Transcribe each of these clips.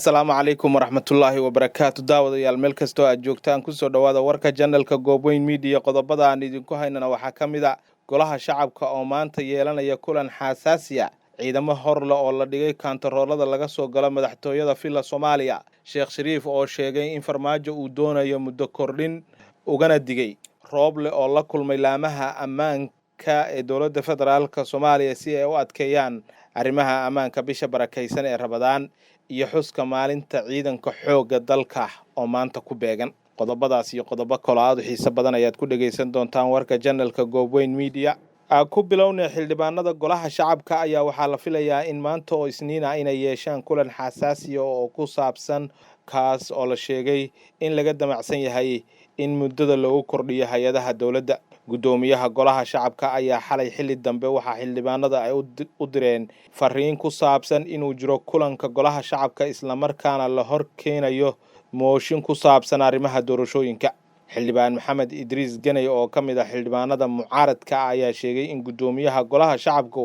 Assalaamu calaykum waraxmatullaahi wabarakaatu daawadayaal meel kastoo aad joogtaan kusoo dhawaada warka janalka Goobweyn Media qodobada aan idinku haynana waxaa ka mid ah golaha shacabka oo maanta yeelanaya kulan xasaasi ah ciidamo horle oo la dhigay kantaroolada laga soo galo madaxtooyada Villa Soomaaliya Sheekh Shariif oo sheegay in farmaajo uu doonayo muddo kordhin ugana digay Rooble oo la kulmay laamaha ammaanka ee dowladda federaalka Soomaaliya si ay u adkeeyaan arrimaha ammaanka bisha barakaysan ee Ramadaan iyo xuska maalinta ciidanka xoogga dalka oo maanta ku beegan qodobadaas iyo qodobo kale aad u xiiso badan ayaad ku dhageysan doontaan warka janalka Goobweyn Media ku bilowna xildhibaanada golaha shacabka ayaa waxaa la filayaa in maanta oo Isniin ah inay yeeshaan kulan xasaasi ah oo ku saabsan kaas oo la sheegay in laga damacsan yahay in muddada lagu kordhiyo hay'adaha dowladda gudoomiyaha golaha shacabka ayaa xalay xilli dambe waxa xildhibaanada ay u direen fariin ku saabsan inuu jiro kulanka golaha shacabka isla markaana la hor keenayo mooshin ku saabsan arrimaha doorashooyinka xildhibaan Maxamed Idriis Ganay oo ka mid ah xildhibaanada mucaaradka ayaa sheegay in gudoomiyaha golaha shacabka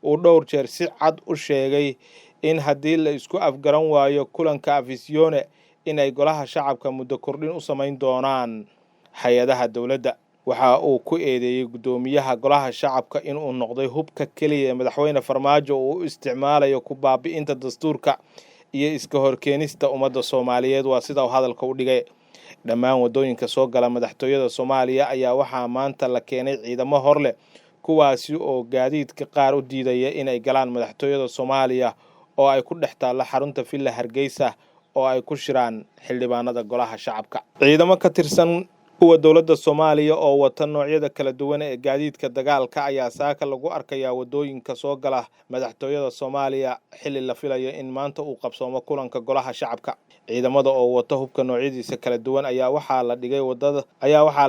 uu dhowr jeer si cad u sheegay in haddii la isku afgaran waayo kulanka afisyoone in ay golaha shacabka muddo kordhin u samayn doonaan hay'adaha dowladda waxa uu ku eedeeyay gudoomiyaha golaha shacabka in uu noqday hubka kaliya madaxweyne farmaajo uu u isticmaalayo ku baabi'inta dastuurka iyo iska horkeenista ummadda Soomaaliyeed waa sida uu hadalka u dhigay dhammaan wadooyinka soo gala madaxtooyada Soomaaliya ayaa waxaa maanta la keenay ciidamo horle kuwaasi oo gaadiidka qaar u diidaya inay galaan madaxtooyada Soomaaliya oo ay ku dhex taalla xarunta Villa Hargeysa oo ay ku shiraan xildhibaanada golaha shacabka ciidamo ka tirsan kuwa dowladda Soomaaliya oo wata noocyada kala duwan ee gaadiidka dagaalka ayaa saaka lagu arkayaa wadooyinka soo gala madaxtooyada Soomaaliya xilli la filayo in maanta uu qabsoomo kulanka golaha shacabka ciidamada oo wata hubka noocyadiisa kala duwan ayaa waxaa la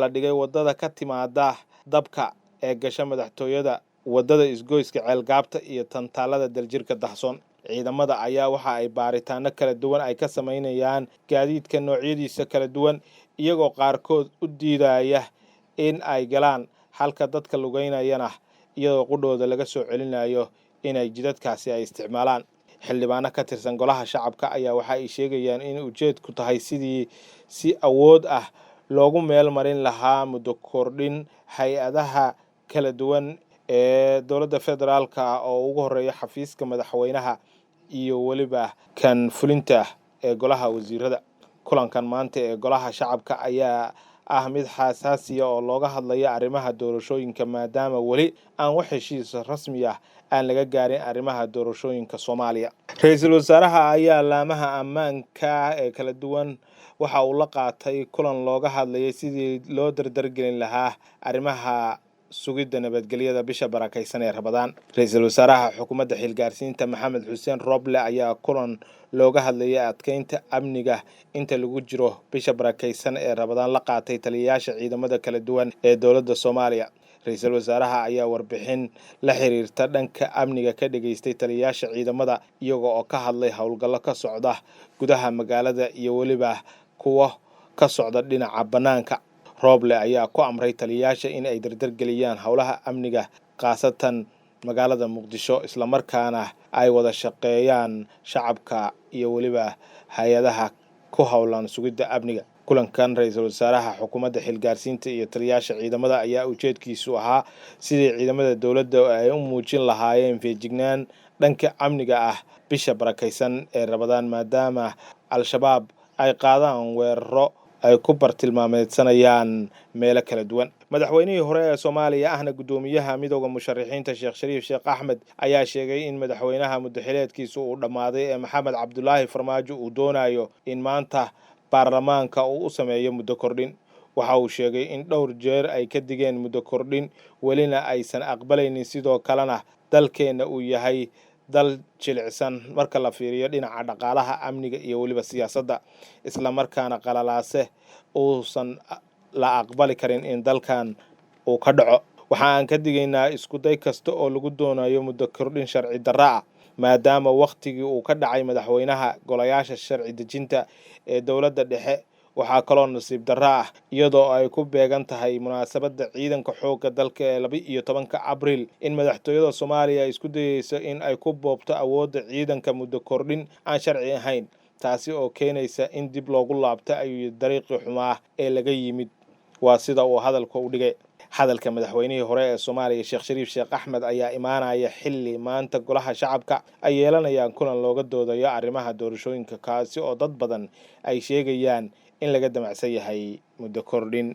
dhigay wadada ka timaada dabka ee gasha madaxtooyada wadada isgoyska ceelgaabta iyo tantaalada daljirka dahsoon ciidamada ayaa waxa ay baaritaano kala duwan ay ka sameynayaan gaadiidka noocyadiisa kala duwan iyagoo qaarkood u diidaya in ay galaan halka dadka lugeynayana iyadoo qudhooda laga soo celinayo inay jidadkaasi ay isticmaalaan xildhibaano ka tirsan golaha shacabka ayaa waxa ay sheegayaan in ujeedku tahay sidii si awood ah loogu meel marin lahaa muddo kordhin hay'adaha kala duwan ee dowladda federaalka oo ugu horeeya xafiiska madaxweynaha iyo waliba kan fulinta ee golaha wasiirada kulankan maanta ee golaha shacabka ayaa ah mid xasaasi ah oo looga hadlayo arrimaha doorashooyinka maadaama wali aan wax heshiis rasmi ah aan laga gaarin arrimaha doorashooyinka Soomaaliya ra'iisul wasaaraha ayaa laamaha ammaanka ee kala duwan waxa uu la qaatay kulan looga hadlayay sidii loo dardargelin lahaa arrimaha sugidda nabadgelyada bisha barakaysan ee Ramadaan ra'iisul wasaaraha xukuumadda xilgaarsiinta Maxamed Xuseen Rooble ayaa kulan looga hadlayay adkeynta amniga inta lagu jiro bisha barakaysan ee Ramadaan la qaatay taliyayaasha ciidamada kala duwan ee dowladda Soomaaliya ra'iisul wasaaraha ayaa warbixin la xiriirta dhanka amniga ka dhageystay taliyayaasha ciidamada iyaga oo ka hadlay howlgallo ka socda gudaha magaalada iyo waliba kuwa ka socda dhinaca banaanka Rooble ayaa ku amray taliyayaasha in ay dardargeliyaan howlaha amniga qaasatan magaalada Muqdisho isla markaana ay wada shaqeeyaan shacabka iyo waliba hay'adaha ku howlan sugidda amniga kulankan ra'iisul wasaaraha xukuumadda xilgaarsiinta iyo taliyayaasha ciidamada ayaa ujeedkiisu ahaa sidii ciidamada dowladda ay u muujin lahaayeen feejignaan dhanka amniga ah bisha barakaysan ee Ramadaan maadaama al-shabaab ay qaadaan weeraro ay ku bartilmaameedsanayaan meelo kala duwan madaxweynihii hore ee Soomaaliya ahna gudoomiyaha midowga musharaxiinta Sheekh Shariif Sheekh Axmed ayaa sheegay in madaxweynaha muddaxileedkiisu uu dhamaaday ee Maxamed Cabdullaahi Farmaajo uu doonayo in maanta baarlamaanka uu u sameeyo muddo kordhin waxa uu sheegay in dhowr jeer ay ka digeen muddo kordhin welina aysan aqbalaynin sidoo kalena dalkeena uu yahay dal jilicsan marka la fiiriyo dhinaca dhaqaalaha amniga iyo waliba siyaasadda isla markaana qalalaase uusan la aqbali karin in dalkan uu ka dhaco waxa aan ka digaynaa isku day kasta oo lagu doonayo muddo kordhin sharci darro ah maadaama waqtigii uu ka dhacay madaxweynaha golayaasha sharci dejinta ee dowladda dhexe waxaa kaloo nasiib darro ah iyadoo ay ku beegan tahay munaasabadda ciidanka xoogga dalka ee 12 Abriil in madaxtooyada Soomaaliya ay isku dayayso in ay ku boobto awoodda ciidanka muddo kordhin aan sharci ahayn taasi oo keenaysa in dib loogu laabto ayuu dariiqii xumaa ee laga yimid. waa sida uu hadalka u dhigay. hadalka madaxweynihii hore ee Soomaaliya Sheekh Shariif Sheekh Axmed ayaa imaanaya xilli maanta golaha shacabka ay yeelanayaan kulan looga doodayo arrimaha doorashooyinka, kaasi oo dad badan ay sheegayaan in laga damacsan yahay muddo kordhin.